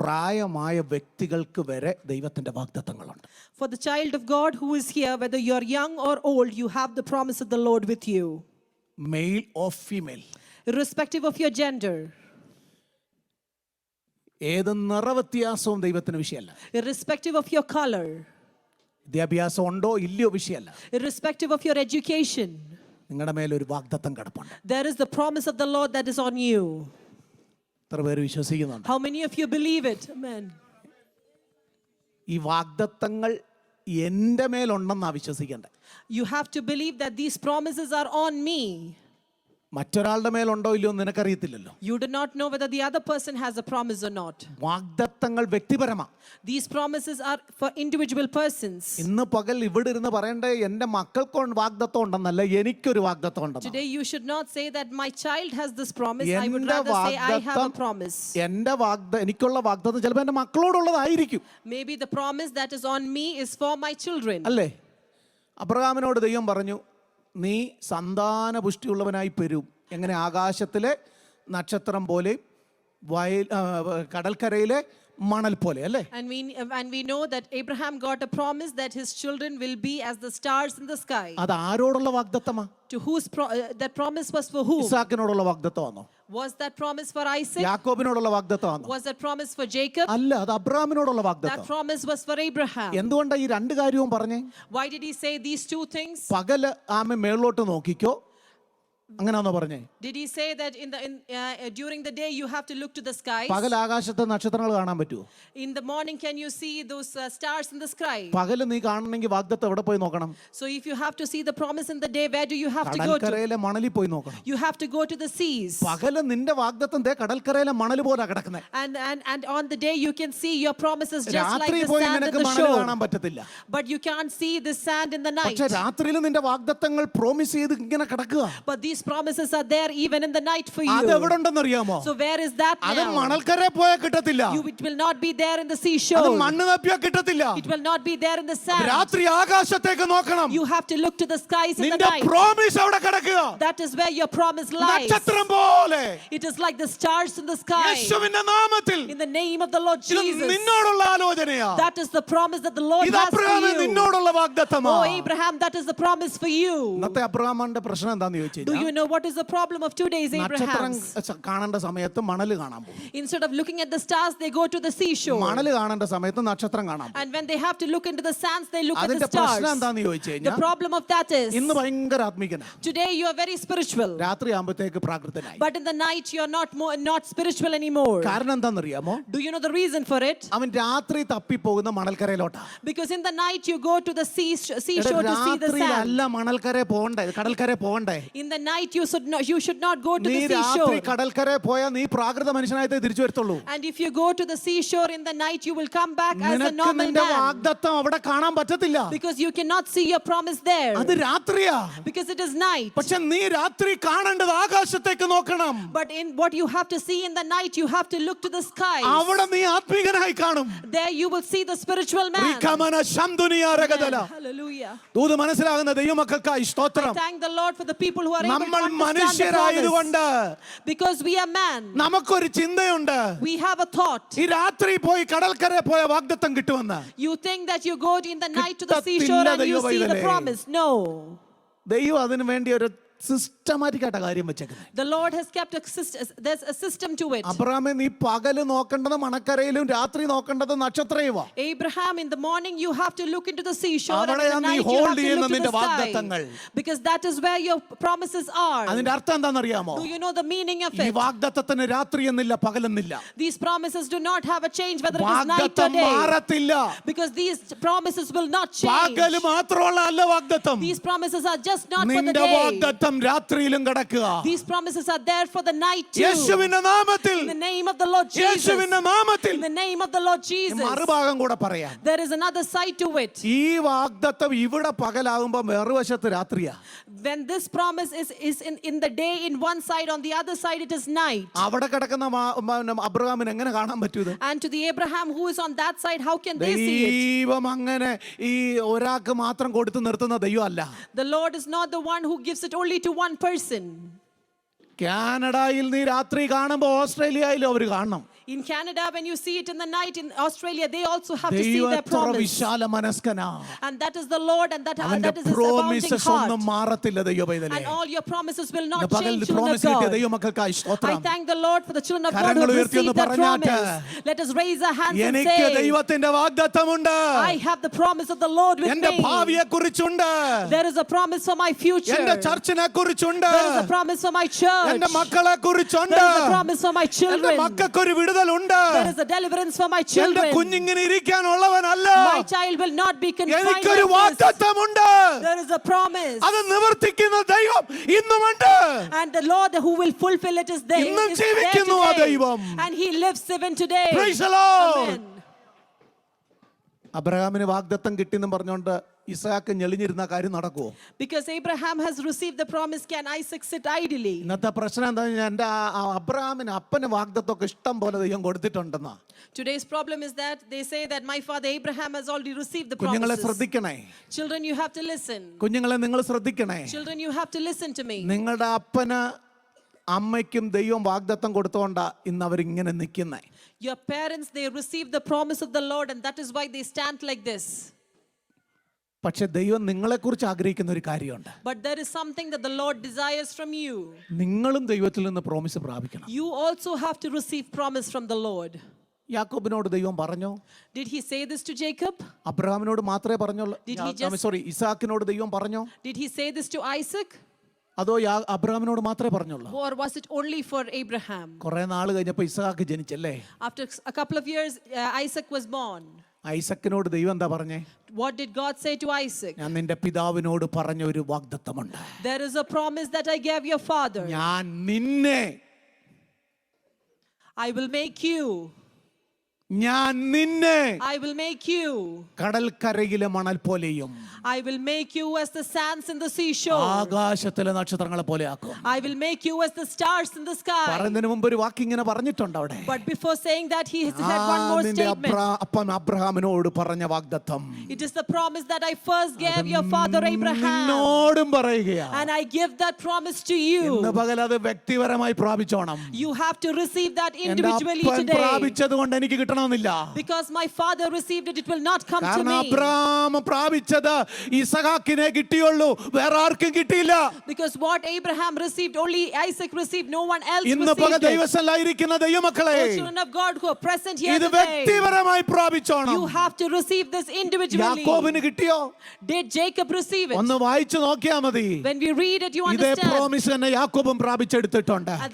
പ്രായമായ വ്യക്തികൾക്ക് വരെ ദൈവത്തിന്റെ വാഗ്ദത്തങ്ങളുണ്ട്. For the child of God who is here, whether you're young or old, you have the promise of the Lord with you. Male or female. Irrespective of your gender. ഏത് നിറവ്യത്യാസവും ദൈവത്തിന് വിഷയമല്ല. Irrespective of your color. വിദ്യാഭ്യാസം ഉണ്ടോ ഇല്ലയോ വിഷയമല്ല. Irrespective of your education. നിങ്ങളുടെ മേലൊരു വാഗ്ദത്തം കിടപ്പുണ്ട്. There is the promise of the Lord that is on you. എത്ര പേര് വിശ്വസിക്കുന്നുണ്ട്? How many of you believe it? Amen. ഈ വാഗ്ദത്തങ്ങൾ എൻ്റെ മേലുണ്ടെന്നാ വിശ്വസിക്കണ്ടേ. You have to believe that these promises are on me. മറ്റൊരാളുടെ മേലുണ്ടോ ഇല്ലയോ നിനക്കറിയത്തില്ലല്ലോ. You do not know whether the other person has a promise or not. വാഗ്ദത്തങ്ങൾ വ്യക്തിപരമാണ്. These promises are for individual persons. ഇന്ന് പകൽ ഇവിടെ ഇരുന്ന് പറയണ്ടേ എൻ്റെ മക്കൾക്ക് വാഗ്ദത്തം ഉണ്ടെന്നല്ല, എനിക്കൊരു വാഗ്ദത്തം ഉണ്ടെന്ന്. Today you should not say that my child has this promise. I would rather say I have a promise. എനിക്കുള്ള വാഗ്ദത്തം ചിലപ്പോൾ എൻ്റെ മക്കളോടുള്ളതായിരിക്കും. Maybe the promise that is on me is for my children. അല്ലേ? അബ്രഹാമിനോട് ദൈവം പറഞ്ഞു, നീ സന്താന പുഷ്ടിയുള്ളവനായി പെരും. എങ്ങനെ? ആകാശത്തിലെ നക്ഷത്രം പോലെ, കടൽക്കരയിലെ മണൽ പോലെ, അല്ലേ? And we know that Abraham got a promise that his children will be as the stars in the sky. അത് ആരോടുള്ള വാഗ്ദത്തമാ? To whose that promise was for whom? ഇസാക്കിനോടുള്ള വാഗ്ദത്തമാണോ? Was that promise for Isaac? യാക്കോബിനോടുള്ള വാഗ്ദത്തമാണോ? Was that promise for Jacob? അല്ല, അത് അബ്രഹാമിനോടുള്ള വാഗ്ദത്തം. That promise was for Abraham. എന്തുകൊണ്ടാ ഈ രണ്ട് കാര്യവും പറഞ്ഞേ? Why did he say these two things? പകല് ആമ മേളോട്ട് നോക്കിക്കോ, അങ്ങനെയാണോ പറഞ്ഞേ? Did he say that during the day you have to look to the skies? പകൽ ആകാശത്തെ നക്ഷത്രങ്ങൾ കാണാൻ പറ്റുമോ? In the morning can you see those stars in the sky? പകല് നീ കാണണമെങ്കിൽ വാഗ്ദത്തം എവിടെ പോയി നോക്കണം? So if you have to see the promise in the day, where do you have to go to? കടൽക്കരയിലെ മണലിൽ പോയി നോക്കണം. You have to go to the seas. പകല് നിന്റെ വാഗ്ദത്തം ദേ കടൽക്കരയിലെ മണൽ പോലെ കിടക്കുന്നേ. And on the day you can see your promises just like രാത്രി the പോയി sand in നിനക്ക് the മണൽ shore. കാണാൻ പറ്റത്തില്ല. But you can't see the sand in the night. പക്ഷേ രാത്രിയിൽ നിന്റെ വാഗ്ദത്തങ്ങൾ പ്രോമിസ് ചെയ്ത് ഇങ്ങനെ കിടക്കുക. But these promises are there even in the night for you. അത് എവിടെ ഉണ്ടെന്ന് അറിയാമോ? So where is that now? അത് മണൽക്കരയിൽ പോയാൽ കിട്ടത്തില്ല. It will not be there in the seashore. അത് മണ്ണ് തപ്പിയാൽ കിട്ടത്തില്ല. It will not be there in the sand. രാത്രി ആകാശത്തേക്ക് നോക്കണം. You have to look to the skies in the നിന്റെ night. പ്രോമിസ് അവിടെ കിടക്കുക. That is where your promise lies. നക്ഷത്രം പോലെ. It is like the stars in the sky. യേശുവിന്റെ നാമത്തിൽ. In the name of the Lord Jesus. നിന്നോടുള്ള ആലോചനയാ. That is the promise that the Lord ഇത് has for അബ്രഹാമേ you. നിന്നോടുള്ള വാഗ്ദത്തമാ. Oh Abraham, that is the promise for you. ഇന്നത്തെ അബ്രഹാമിന്റെ പ്രശ്നം എന്താണെന്ന് ചോദിച്ചു Do you know what is the problem of today's നക്ഷത്രം Abrahams? കാണേണ്ട സമയത്ത് മണൽ കാണാൻ പോകും. Instead of looking at the stars, they go to the seashore. മണൽ കാണേണ്ട സമയത്ത് നക്ഷത്രം കാണാൻ പോകും. And when they have to look into the sands, they look at the അതിന്റെ stars. പ്രശ്നം എന്താണെന്ന് ചോദിച്ചു The കഴിഞ്ഞാൽ problem of that is ഇന്ന് ഭയങ്കര ആത്മീകനാ. today you are very spiritual. രാത്രി ആകുമ്പോഴത്തേക്ക് പ്രാകൃതനായി. But in the night you are not spiritual anymore. കാരണം എന്താണെന്നറിയാമോ? Do you know the reason for it? അവൻ രാത്രി തപ്പിപ്പോകുന്ന മണൽക്കരയിലോട്ടാ. Because in the night you go to the seashore to see the sand. രാത്രിയിലല്ല മണൽക്കര പോകണ്ടേ, കടൽക്കര പോകണ്ടേ. In the night you should not go to നീ the രാത്രി seashore. കടൽക്കര പോയാൽ നീ പ്രാകൃത മനുഷ്യനായിട്ടേ തിരിച്ചു വരത്തുള്ളൂ. And if you go to the seashore in the night, you will come back as a നിനക്ക് normal നിന്റെ man. വാഗ്ദത്തം അവിടെ കാണാൻ പറ്റത്തില്ല. Because you cannot see your promise there. അത് രാത്രിയാ. Because it is night. പക്ഷെ നീ രാത്രി കാണേണ്ടത് ആകാശത്തേക്ക് നോക്കണം. But in what you have to see in the night, you have to look to the sky. അവിടെ നീ ആത്മീകനായി കാണും. There you will see the spiritual man. Hallelujah. ദൂത് മനസ്സിലാകുന്ന ദൈവമക്കൾക്കായി സ്തോത്രം. I thank the Lord for the people who are able to നമ്മൾ understand the മനുഷ്യരായതുകൊണ്ട് promise. Because we are man. നമുക്കൊരു ചിന്തയുണ്ട്. We have a thought. ഈ രാത്രി പോയി കടൽക്കര പോയ വാഗ്ദത്തം കിട്ടുമെന്ന്. You think that you go in the night to the seashore and you see the promise. No. ദൈവം അതിനു വേണ്ടി ഒരു സിസ്റ്റമാറ്റിക് ആയിട്ട് കാര്യം വെച്ചേക്കുന്നത്. The Lord has kept there's a system to it. അബ്രഹാമേ നീ പകല് നോക്കേണ്ടത് മണക്കരയിലും രാത്രി നോക്കേണ്ടത് നക്ഷത്രയുമാ. Abraham, in the morning you have to look into the seashore and in the night you have to look to the sky. Because that is where your promises are. അതിന്റെ അർത്ഥം എന്താണെന്നറിയാമോ? Do you know the meaning of ഈ it? വാഗ്ദത്തത്തിന് രാത്രി എന്നില്ല പകലെന്നില്ല. These promises do not have a change whether it is night or day. മാറത്തില്ല. Because these promises will not change. പകല് മാത്രമുള്ള അല്ല വാഗ്ദത്തം. These promises are just not for the നിന്റെ day. വാഗ്ദത്തം രാത്രിയിലും കിടക്കുക. These promises are there for the night too. യേശുവിന്റെ നാമത്തിൽ. In the name of the Lord Jesus. യേശുവിന്റെ നാമത്തിൽ. In the name of the Lord Jesus. മറുഭാഗം കൂടെ പറയാം. There is another side to it. ഈ വാഗ്ദത്തം ഇവിടെ പകലാകുമ്പോൾ മറുവശത്ത് രാത്രിയാ. When this promise is in the day in one side, on the other side it is night. അവിടെ കിടക്കുന്ന അബ്രഹാമിന് എങ്ങനെ കാണാൻ പറ്റൂത്? And to the Abraham who is on that side, how can they see it? ദൈവം അങ്ങനെ ഈ ഒരാൾക്ക് മാത്രം കൊടുത്തു നിർത്തുന്ന ദൈവമല്ല. The Lord is not the one who gives it only to one person. കാനഡയിൽ നീ രാത്രി കാണുമ്പോൾ ഓസ്ട്രേലിയയിലും അവർ കാണണം. In Canada, when you see it in the night, in Australia, they also have to see ദൈവം their എത്ര promise. വിശാല മനസ്കനാ. And that is the Lord, and that അവന്റെ is his abounding promises ഒന്നും heart. മാറത്തില്ല ദൈവമേ. And all your promises will not പകൽ change, children of promise കിട്ടിയ God. ദൈവമക്കൾക്കായി I സ്തോത്രം. thank the Lord for the children of God who കരങ്ങൾ have ഉയർത്തി ഒന്ന് received that പറഞ്ഞാട്ടെ. promise. Let us raise our hands and എനിക്ക് say, ദൈവത്തിന്റെ വാഗ്ദത്തമുണ്ട്. I have the promise of the Lord with എന്റെ me. ഭാവിയെ കുറിച്ചുണ്ട്. There is a promise for my future. എന്റെ ചർച്ചിനെ കുറിച്ചുണ്ട്. There is a promise for my church. എന്റെ മക്കളെ കുറിച്ചുണ്ട്. There is a promise for my എന്റെ children. മക്കൾക്കൊരു വിടുതലുണ്ട്. There is a deliverance for my എന്റെ children. കുഞ്ഞിങ്ങനെ ഇരിക്കാനുള്ളവനല്ല. My child will not be confined എനിക്കൊരു like this. വാഗ്ദത്തമുണ്ട്. There is a promise. അത് നിവർത്തിക്കുന്ന ദൈവം ഇന്നുമുണ്ട്. And the Lord who will fulfill it is there. ഇന്നും is there ജീവിക്കുന്നു ആ today. ദൈവം. And he lives even today. Praise the Lord. Amen. അബ്രഹാമിന് വാഗ്ദത്തം കിട്ടിയെന്നും പറഞ്ഞുകൊണ്ട് ഇസാക്ക് ഞെളിഞ്ഞിരുന്ന കാര്യം നടക്കുമോ? Because Abraham has received the promise, can Isaac sit idly? ഇന്നത്തെ പ്രശ്നം എന്താ? എൻ്റെ അബ്രഹാമിന് അപ്പന് വാഗ്ദത്തൊക്കെ ഇഷ്ടം പോലെ ദൈവം കൊടുത്തിട്ടുണ്ടെന്നാ. Today's problem is that they say that my father Abraham has already received the കുഞ്ഞുങ്ങളെ promises. ശ്രദ്ധിക്കണേ. Children, you have to listen. കുഞ്ഞുങ്ങളെ നിങ്ങൾ ശ്രദ്ധിക്കണേ. Children, you have to listen to me. നിങ്ങളുടെ അപ്പന് അമ്മയ്ക്കും ദൈവം വാഗ്ദത്തം കൊടുത്തോണ്ടാ ഇന്ന് അവരിങ്ങനെ നിൽക്കുന്നേ. Your parents, they received the promise of the Lord, and that is why they stand like this. പക്ഷെ ദൈവം നിങ്ങളെക്കുറിച്ച് ആഗ്രഹിക്കുന്ന ഒരു കാര്യമുണ്ട്. But there is something that the Lord desires from you. നിങ്ങളും ദൈവത്തിൽ നിന്ന് പ്രോമിസ് പ്രാപിക്കണം. You also have to receive promise from the Lord. യാക്കോബിനോട് ദൈവം പറഞ്ഞോ? Did he say this to Jacob? അബ്രഹാമിനോട് മാത്രമേ പറഞ്ഞോളൂ? Did he just- സോറി, ഇസാക്കിനോട് ദൈവം പറഞ്ഞോ? Did he say this to Isaac? അതോ അബ്രഹാമിനോട് മാത്രമേ പറഞ്ഞോളൂ? Or was it only for Abraham? കുറെ നാൾ കഴിഞ്ഞപ്പോൾ Isaac ജനിച്ചല്ലേ? After a couple of years, Isaac was born. ഐസക്കിനോട് ദൈവം എന്താ പറഞ്ഞേ? What did God say to Isaac? ഞാൻ നിന്റെ പിതാവിനോട് പറഞ്ഞ ഒരു വാഗ്ദത്തമുണ്ട്. There is a promise that I gave your father. ഞാൻ നിന്നെ, I will make you. ഞാൻ നിന്നെ I will make you. കടൽക്കരയിലെ മണൽ പോലെയും I will make you as the sands in the seashore. ആകാശത്തിലെ നക്ഷത്രങ്ങളെ പോലെ ആക്കും. I will make you as the stars in the sky. പറയുന്നതിന് മുമ്പ് ഒരു വാക്ക് ഇങ്ങനെ പറഞ്ഞിട്ടുണ്ട് അവിടെ. But before saying that, he has had one more നിന്റെ statement. അപ്പൻ അബ്രഹാമിനോട് പറഞ്ഞ വാഗ്ദത്തം It is the promise that I first gave your father Abraham. നിന്നോടും പറയുകയാ. And I give that promise to you. ഇന്ന് പകൽ അത് വ്യക്തിപരമായി പ്രാപിച്ചോണം. You have to receive that എന്റെ individually അപ്പൻ today. പ്രാപിച്ചത് കൊണ്ട് എനിക്ക് കിട്ടണമെന്നില്ല. Because my father received it, it will not come to കാരണം me. അബ്രഹാം പ്രാപിച്ചത് ഇസഹാക്കിനെ കിട്ടിയുള്ളൂ, വേറെ ആർക്കും കിട്ടിയില്ല. Because what Abraham received, only Isaac received, no one else ഇന്ന് പകൽ received it. ദൈവസന്നിധിയിലിരിക്കുന്ന ദൈവമക്കളെ, Oh, children of God who are present here ഇത് today, വ്യക്തിപരമായി പ്രാപിച്ചോണം. you have to receive this individually. യാക്കോബിന് കിട്ടിയോ? Did Jacob receive it? ഒന്ന് വായിച്ചു നോക്കിയാ മതി. When we read it, you ഇതേ understand. പ്രോമിസ് തന്നെ യാക്കോബും പ്രാപിച്ചെടുത്തിട്ടുണ്ട്. And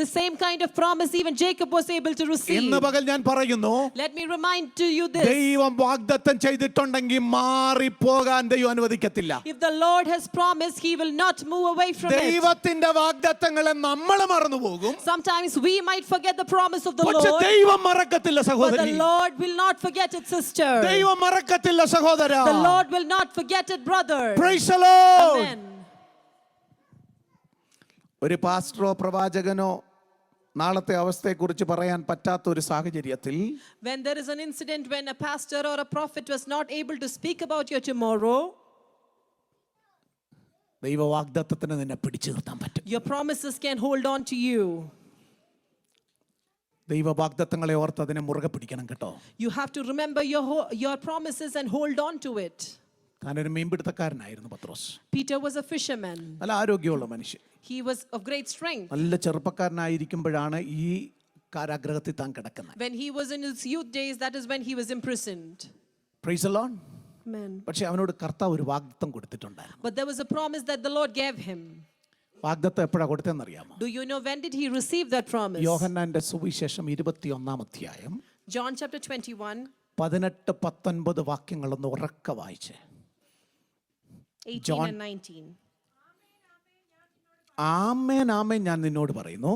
the same kind of promise even Jacob was able to receive. ഇന്ന് പകൽ ഞാൻ പറയുന്നു, Let me remind to you this. ദൈവം വാഗ്ദത്തം ചെയ്തിട്ടുണ്ടെങ്കിൽ മാറിപ്പോകാൻ ദൈവം അനുവദിക്കത്തില്ല. If the Lord has promised, he will not move away from it. ദൈവത്തിന്റെ വാഗ്ദത്തങ്ങളെ നമ്മൾ മറന്നുപോകും. Sometimes we might forget the promise of the പക്ഷെ Lord, ദൈവം മറക്കത്തില്ല but സഹോദരി. the Lord will not forget it, sister. ദൈവം മറക്കത്തില്ല സഹോദര. The Lord will not forget it, brother. Praise the Lord. Amen. ഒരു പാസ്റ്ററോ പ്രവാചകനോ നാളത്തെ അവസ്ഥയെക്കുറിച്ച് പറയാൻ പറ്റാത്ത ഒരു സാഹചര്യത്തിൽ, When there is an incident when a pastor or a prophet was not able to speak about your tomorrow, ദൈവ വാഗ്ദത്തത്തിന് നിന്നെ പിടിച്ചു നിർത്താൻ പറ്റും. your promises can hold on to you. ദൈവ വാഗ്ദത്തങ്ങളെ ഓർത്ത് അതിനെ മുറുകെ പിടിക്കണം കേട്ടോ. You have to remember your promises and hold on to it. താനൊരു മീൻപിടുത്തക്കാരനായിരുന്നു പത്രോസ്. Peter was a fisherman. നല്ല ആരോഗ്യമുള്ള മനുഷ്യൻ. He was of great strength. നല്ല ചെറുപ്പക്കാരനായിരിക്കുമ്പോഴാണ് ഈ കാരാഗ്രഹത്തിൽ താൻ കിടക്കുന്നത്. When he was in his youth days, that is when he was imprisoned. Praise the Lord. Amen. പക്ഷെ അവനോട് കർത്താവ് ഒരു വാഗ്ദത്തം കൊടുത്തിട്ടുണ്ടായിരുന്നു. But there was a promise that the Lord gave him. വാഗ്ദത്തം എപ്പോഴാണ് കൊടുത്തതെന്നറിയാമോ? Do you know when did he receive that promise? യോഹന്നാന്റെ സുവിശേഷം 21-ാം അധ്യായം John chapter 21, 18-19 വാക്യങ്ങളൊന്ന് ഉറക്ക വായിച്ച്. 18 and 19. ആമേൻ ആമേൻ ഞാൻ നിന്നോട് പറയുന്നു,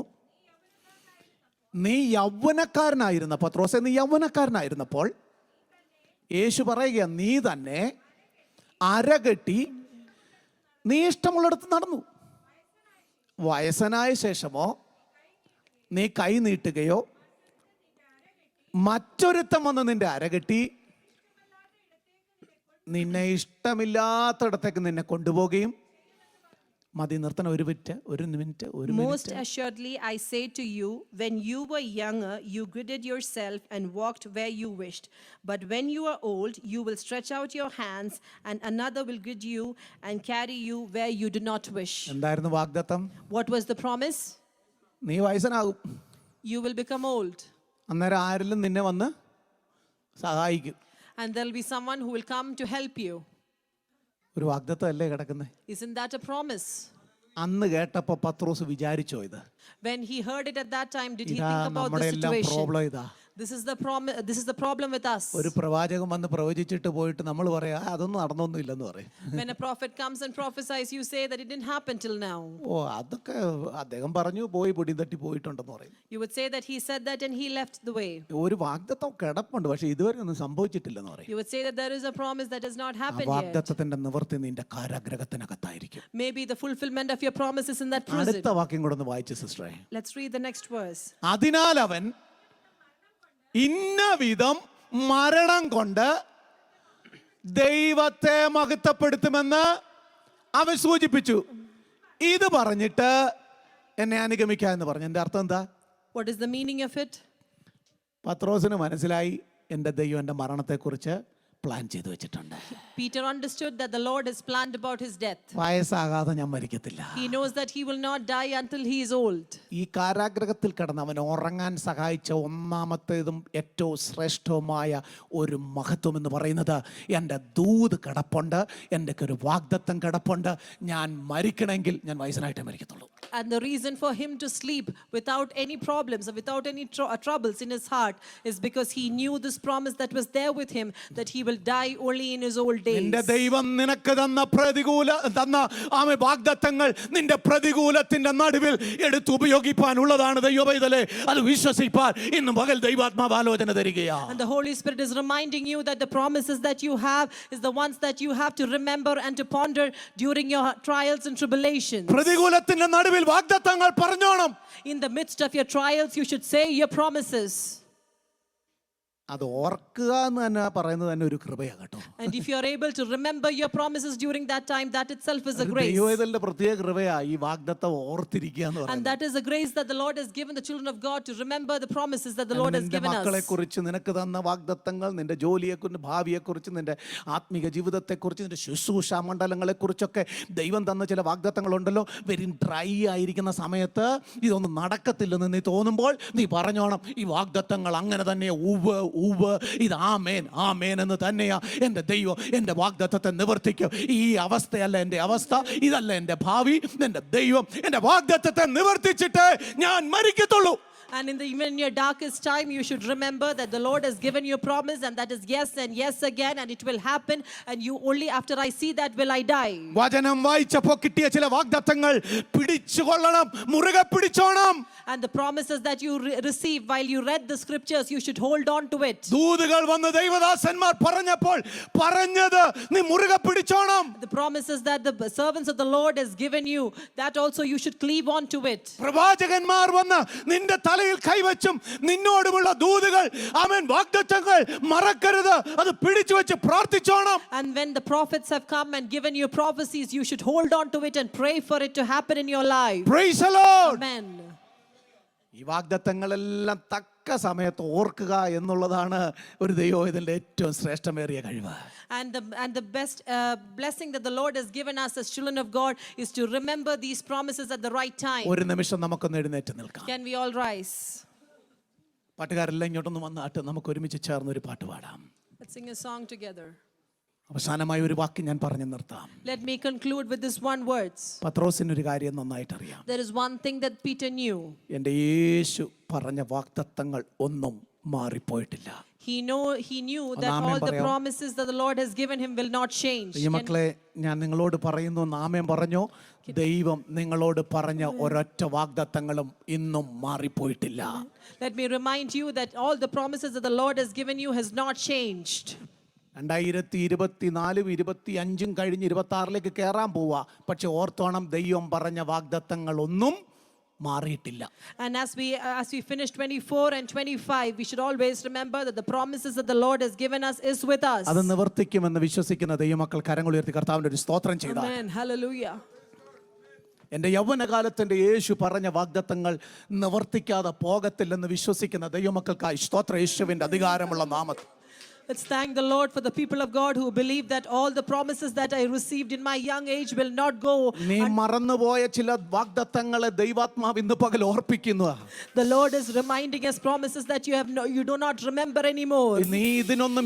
നീ യൗവനക്കാരനായിരുന്ന പത്രോസേ, നീ യൗവനക്കാരനായിരുന്നപ്പോൾ യേശു പറയുക, നീ തന്നെ അരകെട്ടി നീ ഇഷ്ടമുള്ളിടത്ത് നടന്നു. വയസ്സനായ ശേഷമോ നീ കൈ നീട്ടുകയോ മറ്റൊരുത്തം വന്ന് നിന്റെ അരകെട്ടി നിന്നെ ഇഷ്ടമില്ലാത്തിടത്തേക്ക് നിന്നെ കൊണ്ടുപോവുകയും മതി നിർത്തണം, ഒരു minute. Most assuredly, I say to you, when you were younger, you girded yourself and walked where you wished. But when you are old, you will stretch out your hands, and another will gird you and carry you where you do not wish. എന്തായിരുന്നു വാഗ്ദത്തം? What was the promise? നീ വയസ്സനാകും, You will become old, അന്നേരം ആരെങ്കിലും നിന്നെ വന്ന് സഹായിക്കും. and there will be someone who will come to help you. ഒരു വാഗ്ദത്തം അല്ലേ കിടക്കുന്നത്? Isn't that a promise? അന്ന് കേട്ടപ്പോൾ പത്രോസ് വിചാരിച്ചോ ഇത്? When he heard it at that time, did he ഇതാ think about നമ്മുടെ the എല്ലാം situation? പ്രോബ്ലം ഇതാ. This is the problem with us. ഒരു പ്രവാചകൻ വന്ന് പ്രവചിച്ചിട്ട് പോയിട്ട് നമ്മൾ പറയാ അതൊന്നും നടന്നൊന്നും ഇല്ലെന്ന് പറയും. When a prophet comes and prophesies, you say that it didn't happen till now. ഓ അതൊക്കെ അദ്ദേഹം പറഞ്ഞു പോയി പൊടി തട്ടി പോയിട്ടുണ്ടെന്ന് പറയും. You would say that he said that and he left the way. ഒരു വാഗ്ദത്തം കിടപ്പുണ്ട്, പക്ഷെ ഇതുവരെ ഒന്നും സംഭവിച്ചിട്ടില്ലെന്ന് പറയും. You would say that there is a promise that has not ആ happened yet. വാഗ്ദത്തത്തിന്റെ നിവൃത്തി നിന്റെ കാരാഗ്രഹത്തിനകത്തായിരിക്കും. Maybe the fulfillment of your promise is in that prison. അടുത്ത വാക്യം കൂടെ ഒന്ന് വായിച്ചു സിസ്റ്ററെ. Let's read the next verse. അതിനാൽ അവൻ ഇന്ന വിധം മരണം കൊണ്ട് ദൈവത്തെ മഹത്വപ്പെടുത്തുമെന്ന് അവൻ സൂചിപ്പിച്ചു. ഇത് പറഞ്ഞിട്ട് എന്നെ അനുഗമിക്കുക എന്ന് പറഞ്ഞു. എൻ്റെ അർത്ഥം എന്താ? What is the meaning of it? പത്രോസിന് മനസ്സിലായി എൻ്റെ ദൈവം എൻ്റെ മരണത്തെക്കുറിച്ച് പ്ലാൻ ചെയ്തു വെച്ചിട്ടുണ്ട്. Peter understood that the Lord has planned about his death. വയസ്സാകാതെ ഞാൻ മരിക്കത്തില്ല. He knows that he will not die until he is old. ഈ കാരാഗ്രഹത്തിൽ കിടന്ന് അവൻ ഉറങ്ങാൻ സഹായിച്ച ഒന്നാമത്തേതും ഏറ്റവും ശ്രേഷ്ഠവുമായ ഒരു മഹത്വം എന്ന് പറയുന്നത് എൻ്റെ ദൂത് കിടപ്പുണ്ട്, എൻ്റെ ഒരു വാഗ്ദത്തം കിടപ്പുണ്ട്. ഞാൻ മരിക്കണമെങ്കിൽ ഞാൻ വയസ്സനായിട്ടേ മരിക്കത്തുള്ളൂ. And the reason for him to sleep without any problems or without any troubles in his heart is because he knew this promise that was there with him, that he will die only in his old days. നിന്റെ ദൈവം നിനക്ക് തന്ന വാഗ്ദത്തങ്ങൾ നിന്റെ പ്രതികൂലത്തിന്റെ നടുവിൽ എടുത്ത് ഉപയോഗിക്കാനുള്ളതാണ് ദൈവപൈതലേ. അത് വിശ്വസിപ്പാൻ ഇന്ന് പകൽ ദൈവാത്മാവ് ആലോചന തരികയാണ്. And the Holy Spirit is reminding you that the promises that you have is the ones that you have to remember and to ponder during your trials and tribulations. പ്രതികൂലത്തിന്റെ നടുവിൽ വാഗ്ദത്തങ്ങൾ പറഞ്ഞോണം. In the midst of your trials, you should say your promises. അത് ഓർക്കുക എന്ന് തന്നെ പറയുന്നത് തന്നെ ഒരു കൃപയാണ് കേട്ടോ. And if you are able to remember your promises during that time, that itself is a grace. ദൈവത്തിന്റെ പ്രത്യേക കൃപയാ ഈ വാഗ്ദത്തം ഓർത്തിരിക്കുക എന്ന് പറയുന്നത്. And that is a grace that the Lord has given the children of God to remember the promises that the Lord has given us. മക്കളെ കുറിച്ച് നിനക്ക് തന്ന വാഗ്ദത്തങ്ങൾ, നിന്റെ ജോലിയെക്കുറിച്ച്, ഭാവിയെക്കുറിച്ച്, നിന്റെ ആത്മീക ജീവിതത്തെക്കുറിച്ച്, നിന്റെ ശുശ്രൂഷ മണ്ഡലങ്ങളെ കുറിച്ചൊക്കെ ദൈവം തന്ന ചില വാഗ്ദത്തങ്ങളുണ്ടല്ലോ. വെരി ഡ്രൈ ആയിരിക്കുന്ന സമയത്ത് ഇതൊന്നും നടക്കത്തില്ലെന്ന് നീ തോന്നുമ്പോൾ നീ പറഞ്ഞോണം, ഈ വാഗ്ദത്തങ്ങൾ അങ്ങനെ തന്നെ ഇത് ആമേൻ ആമേൻ എന്ന് തന്നെയാ. എൻ്റെ ദൈവം എൻ്റെ വാഗ്ദത്തത്തെ നിവർത്തിക്കും. ഈ അവസ്ഥയല്ല എൻ്റെ അവസ്ഥ, ഇതല്ല എൻ്റെ ഭാവി. എൻ്റെ ദൈവം എൻ്റെ വാഗ്ദത്തത്തെ നിവർത്തിച്ചിട്ട് ഞാൻ മരിക്കത്തുള്ളൂ. And even in your darkest time, you should remember that the Lord has given you a promise, and that is yes and yes again, and it will happen. And you only after I see that will I die. വചനം വായിച്ചപ്പോൾ കിട്ടിയ ചില വാഗ്ദത്തങ്ങൾ പിടിച്ചുകൊള്ളണം, മുറുകെ പിടിച്ചോണം. And the promises that you receive while you read the scriptures, you should hold on to it. ദൂതുകൾ വന്ന് ദൈവദാസന്മാർ പറഞ്ഞപ്പോൾ പറഞ്ഞത് നീ മുറുകെ പിടിച്ചോണം. The promises that the servants of the Lord has given you, that also you should cleave on to it. പ്രവാചകന്മാർ വന്ന് നിന്റെ തലയിൽ കൈവച്ചും നിന്നോടുമുള്ള ദൂതുകൾ, ആമേൻ, വാഗ്ദത്തങ്ങൾ മറക്കരുത്, അത് പിടിച്ചു വെച്ച് പ്രാർത്ഥിച്ചോണം. And when the prophets have come and given you prophecies, you should hold on to it and pray for it to happen in your life. Praise the Lord. Amen. ഈ വാഗ്ദത്തങ്ങളെല്ലാം തക്ക സമയത്ത് ഓർക്കുക എന്നുള്ളതാണ് ഒരു ദൈവത്തിന്റെ ഏറ്റവും ശ്രേഷ്ഠമേറിയ കഴിവ്. And the best blessing that the Lord has given us as children of God is to remember these promises at the right time. ഒരു നിമിഷം നമുക്കൊന്ന് എഴുന്നേറ്റ് നിൽക്കാം. Can we all rise? പാട്ടുകാരെല്ലാം ഇങ്ങോട്ടൊന്ന് വന്നാട്ട് നമുക്ക് ഒരുമിച്ച് ചേർന്ന് ഒരു പാട്ട് പാടാം. Let's sing a song together. അവസാനമായി ഒരു വാക്ക് ഞാൻ പറഞ്ഞു നിർത്താം. Let me conclude with this one words. പത്രോസിന് ഒരു കാര്യം നന്നായിട്ട് അറിയാം. There is one thing that Peter knew. എൻ്റെ യേശു പറഞ്ഞ വാഗ്ദത്തങ്ങൾ ഒന്നും മാറിപ്പോയിട്ടില്ല. He knew that all the promises that the Lord has given him will not change. ഈ മക്കളെ, ഞാൻ നിങ്ങളോട് പറയുന്നു, ആമേൻ പറഞ്ഞോ. ദൈവം നിങ്ങളോട് പറഞ്ഞ ഒരൊറ്റ വാഗ്ദത്തങ്ങളും ഇന്നും മാറിപ്പോയിട്ടില്ല. Let me remind you that all the promises that the Lord has given you has not changed. 2024 25 കഴിഞ്ഞ് 26 കയറാൻ പോവാ. പക്ഷെ ഓർത്തോണം, ദൈവം പറഞ്ഞ വാഗ്ദത്തങ്ങളൊന്നും മാറിയിട്ടില്ല. And as we finish 24 and 25, we should always remember that the promises that the Lord has given us is with us. അത് നിവർത്തിക്കുമെന്ന് വിശ്വസിക്കുന്ന ദൈവമക്കൾ കരങ്ങൾ ഉയർത്തി കർത്താവിന്റെ ഒരു സ്തോത്രം ചെയ്താൽ. Amen. Hallelujah. എൻ്റെ യൗവനകാലത്തിൻ്റെ യേശു പറഞ്ഞ വാഗ്ദത്തങ്ങൾ നിവർത്തിക്കാതെ പോകത്തില്ലെന്ന് വിശ്വസിക്കുന്ന ദൈവമക്കൾക്കായി സ്തോത്ര യേശുവിൻ്റെ അധികാരമുള്ള നാമത്തിൽ. Let's thank the Lord for the people of God who believe that all the promises that I received in my young age will not go. നീ മറന്നുപോയ ചില വാഗ്ദത്തങ്ങളെ ദൈവാത്മാവ് ഇന്ന് പകൽ ഓർപ്പിക്കുന്നു. The Lord is reminding us promises that you do not remember anymore. നീ ഇതിനൊന്നും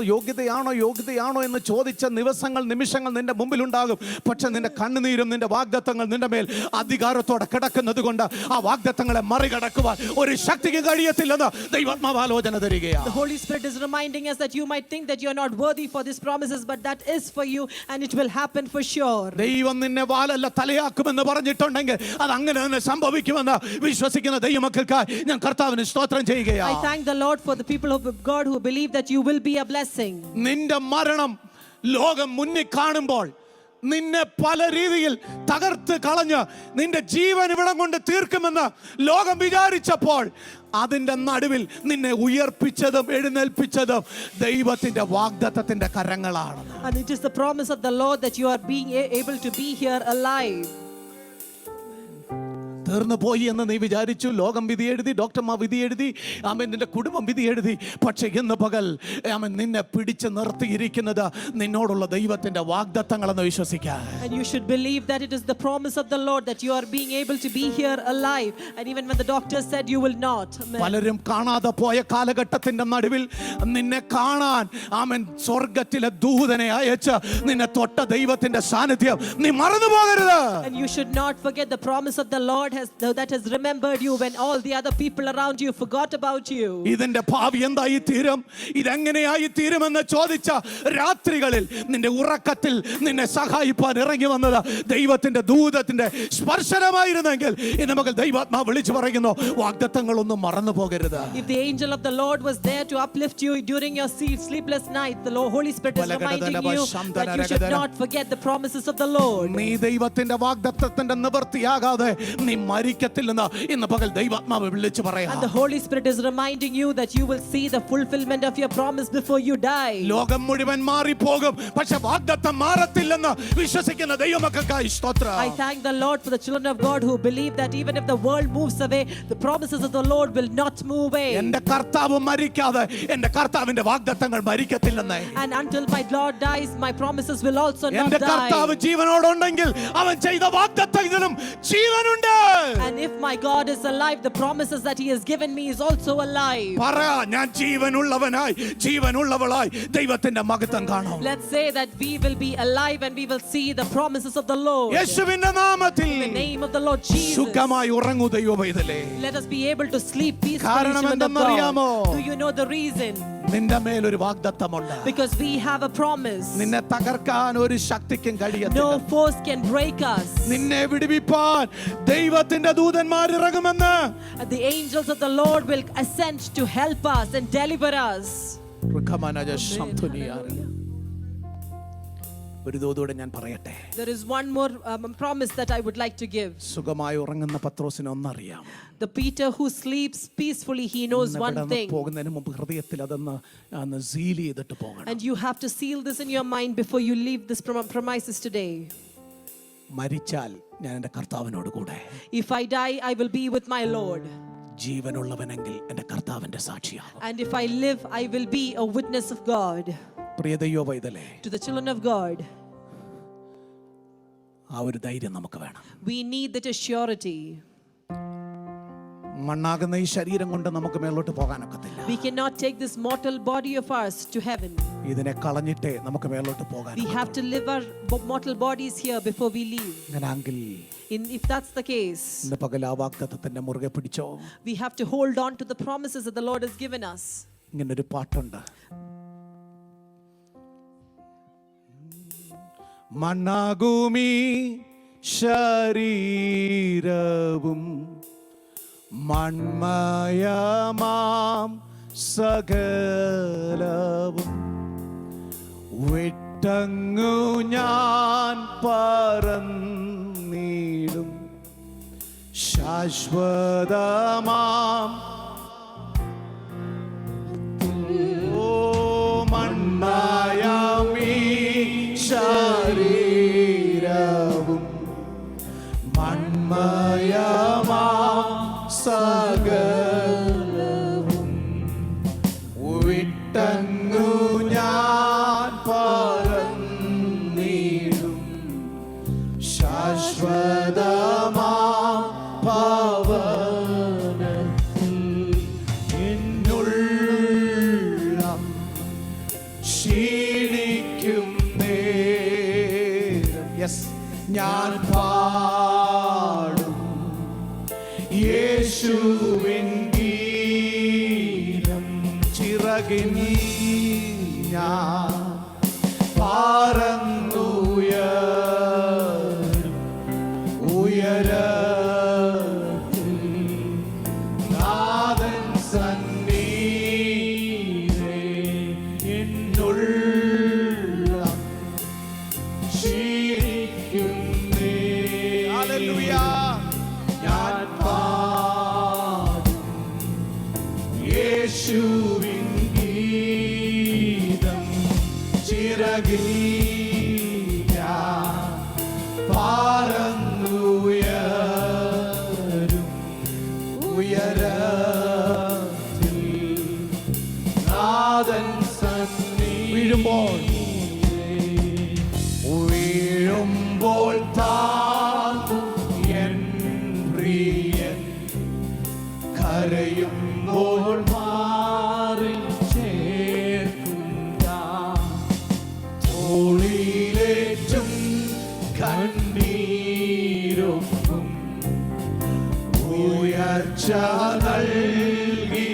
യോഗ്യതയാണോ എന്ന് ചോദിച്ച നിമിഷങ്ങൾ നിന്റെ മുമ്പിലുണ്ടാകും. പക്ഷെ നിന്റെ കണ്ണുനീരും നിന്റെ വാഗ്ദത്തങ്ങൾ നിന്റെ മേൽ അധികാരത്തോടെ കിടക്കുന്നത് കൊണ്ട് ആ വാഗ്ദത്തങ്ങളെ മറികടക്കുവാൻ ഒരു ശക്തിക്ക് കഴിയത്തില്ലെന്ന് ദൈവാത്മാവ് ആലോചന തരികയാണ്. The Holy Spirit is reminding us that you might think that you are not worthy for these promises, but that is for you and it will happen for sure. ദൈവം നിന്നെ വാലല്ല തലയാക്കുമെന്ന് പറഞ്ഞിട്ടുണ്ടെങ്കിൽ അത് അങ്ങനെ തന്നെ സംഭവിക്കുമെന്ന് വിശ്വസിക്കുന്ന ദൈവമക്കൾക്കായി ഞാൻ കർത്താവിന് സ്തോത്രം ചെയ്യുകയാണ്. I thank the Lord for the people of God who believe that you will be a blessing. നിന്റെ മരണം ലോകം മുന്നിൽ കാണുമ്പോൾ നിന്നെ പല രീതിയിൽ തകർത്ത് കളഞ്ഞ് നിന്റെ ജീവൻ ഇവിടം കൊണ്ട് തീർക്കുമെന്ന് ലോകം വിചാരിച്ചപ്പോൾ അതിന്റെ നടുവിൽ നിന്നെ ഉയർപ്പിച്ചതും എഴുന്നേൽപ്പിച്ചതും ദൈവത്തിന്റെ വാഗ്ദത്തത്തിന്റെ കരങ്ങളാണ്. And it is the promise of the Lord that you are being able to be here alive. തീർന്നു പോയി എന്ന് നീ വിചാരിച്ചു. ലോകം വിധി എഴുതി, ഡോക്ടർമാർ വിധി എഴുതി, നിന്റെ കുടുംബം വിധി എഴുതി. പക്ഷെ ഇന്ന് പകൽ നിന്നെ പിടിച്ച് നിർത്തിയിരിക്കുന്നത് നിന്നോടുള്ള ദൈവത്തിന്റെ വാഗ്ദത്തങ്ങളെന്ന് വിശ്വസിക്കാൻ. And you should believe that it is the promise of the Lord that you are being able to be here alive, and even when the doctor said you will not. പലരും കാണാതെ പോയ കാലഘട്ടത്തിന്റെ നടുവിൽ നിന്നെ കാണാൻ സ്വർഗത്തിലെ ദൂതനെ അയച്ച് നിന്നെ തൊട്ട ദൈവത്തിന്റെ സാന്നിധ്യം നീ മറന്നു പോകരുത്. And you should not forget the promise of the Lord that has remembered you when all the other people around you forgot about you. ഇതിന്റെ ഭാവി എന്തായി തീരും, ഇതെങ്ങനെയായി തീരുമെന്ന് ചോദിച്ച രാത്രികളിൽ നിന്റെ ഉറക്കത്തിൽ നിന്നെ സഹായിപ്പാൻ ഇറങ്ങി വന്നത് ദൈവത്തിന്റെ ദൂതത്തിന്റെ സ്പർശനമായിരുന്നെങ്കിൽ ഇന്ന് മകൾ ദൈവാത്മാവ് വിളിച്ചു പറയുന്നു, വാഗ്ദത്തങ്ങളൊന്നും മറന്നു പോകരുത്. If the angel of the Lord was there to uplift you during your sleepless night, the Holy Spirit is reminding you that you should not forget the promises of the Lord. നീ ദൈവത്തിന്റെ വാഗ്ദത്തത്തിന്റെ നിവൃത്തിയാകാതെ നീ മരിക്കത്തില്ലെന്ന് ഇന്ന് പകൽ ദൈവാത്മാവ് വിളിച്ചു പറയാം. And the Holy Spirit is reminding you that you will see the fulfillment of your promise before you die. ലോകം മുഴുവൻ മാറിപ്പോകും, പക്ഷെ വാഗ്ദത്തം മാറത്തില്ലെന്ന് വിശ്വസിക്കുന്ന ദൈവമക്കൾക്കായി സ്തോത്രം. I thank the Lord for the children of God who believe that even if the world moves away, the promises of the Lord will not move away. എൻ്റെ കർത്താവ് മരിക്കാതെ എൻ്റെ കർത്താവിന്റെ വാഗ്ദത്തങ്ങൾ മരിക്കത്തില്ലെന്ന്. And until my Lord dies, my promises will also not എൻ്റെ die. കർത്താവ് ജീവനോടുണ്ടെങ്കിൽ അവൻ ചെയ്ത വാഗ്ദത്തത്തിനും ജീവനുണ്ട്. And if my God is alive, the promises that he has given me is also alive. പറ, ഞാൻ ജീവനുള്ളവനായി ജീവനുള്ളവളായി ദൈവത്തിന്റെ മഹത്വം കാണും. Let's say that we will be alive and we will see the promises of the Lord. യേശുവിന്റെ നാമത്തിൽ In the name of the Lord Jesus. സുഖമായി ഉറങ്ങൂ ദൈവമൈതലേ. Let us be able to sleep peacefully. കാരണം എന്തെന്നറിയാമോ? Do you know the reason? നിന്റെ മേൽ ഒരു വാഗ്ദത്തമുണ്ട്. Because we have a promise. നിന്നെ തകർക്കാൻ ഒരു ശക്തിക്കും കഴിയത്തില്ല. No force can break us. നിന്നെ വിടുവിപ്പാൻ ദൈവത്തിന്റെ ദൂതന്മാർ ഇറങ്ങുമെന്ന്. The angels of the Lord will ascend to help us and deliver us. ഒരു ദൂതോടെ ഞാൻ പറയട്ടെ. There is one more promise that I would like to give. സുഖമായി ഉറങ്ങുന്ന പത്രോസിനെ ഒന്നറിയാം. The Peter who sleeps peacefully, he knows one thing. പോകുന്നതിന് മുമ്പ് ഹൃദയത്തിൽ അതൊന്ന് സീൽ ചെയ്തിട്ട് പോകണം. And you have to seal this in your mind before you leave this promises today. മരിച്ചാൽ ഞാൻ എൻ്റെ കർത്താവിനോട് കൂടെ. If I die, I will be with my Lord. ജീവനുള്ളവനെങ്കിൽ എൻ്റെ കർത്താവിന്റെ സാക്ഷിയാകും. And if I live, I will be a witness of God. Priya ദൈവവൈതലേ, To the children of God, ആ ഒരു ധൈര്യം നമുക്ക് വേണം. we need that assurity. മണ്ണാകുന്ന ഈ ശരീരം കൊണ്ട് നമുക്ക് മേലോട്ട് പോകാനൊക്കത്തില്ല. We cannot take this mortal body of ours to heaven. ഇതിനെ കളഞ്ഞിട്ടേ നമുക്ക് മേലോട്ട് പോകാൻ. We have to live our mortal bodies here before we leave. അങ്ങനെയെങ്കിൽ If that's the case, ഇന്ന് പകൽ ആ വാഗ്ദത്തത്തിന്റെ മുറുകെ പിടിച്ചോ. we have to hold on to the promises that the Lord has given us. ഇങ്ങനൊരു പാട്ടുണ്ട്. മണ്ണാകുമീ ശരീരവും മൺമയമാം സകലവും വിട്ടങ്ങു ഞാൻ പറന്നിടും ശാശ്വതമാം മൺമയമീ ശരീരവും വിട്ടങ്ങു ഞാൻ പറന്നിടും ശാശ്വതമാ ഭവനത്തിൽ എന്നുള്ളം ക്ഷീണിക്കും നേരം യെസ് ഞാൻ പാടും യേശുവിൻ ഗീതം ചിറകിൻ ഞാൻ പറന്നുയരും ഉയരത്തിൽ നാഥൻ സന്നിധേ എന്നുള്ളം ക്ഷീണിക്കുന്നേ. ഹല്ലേലൂയ. ഞാൻ പാടും യേശുവിൻ ഗീതം ചിറകിൽ ഞാൻ പറന്നുയരും ഉയരത്തിൽ നാഥൻ സന്നിധി വീഴുമ്പോൾ താങ്ങും എൻ പ്രിയൻ കരയുമ്പോൾ മാറിൽ ചേർക്കും ഞാൻ തോളിലേറ്റും കണ്ണീരൊപ്പം ഉയർച്ച നൽകി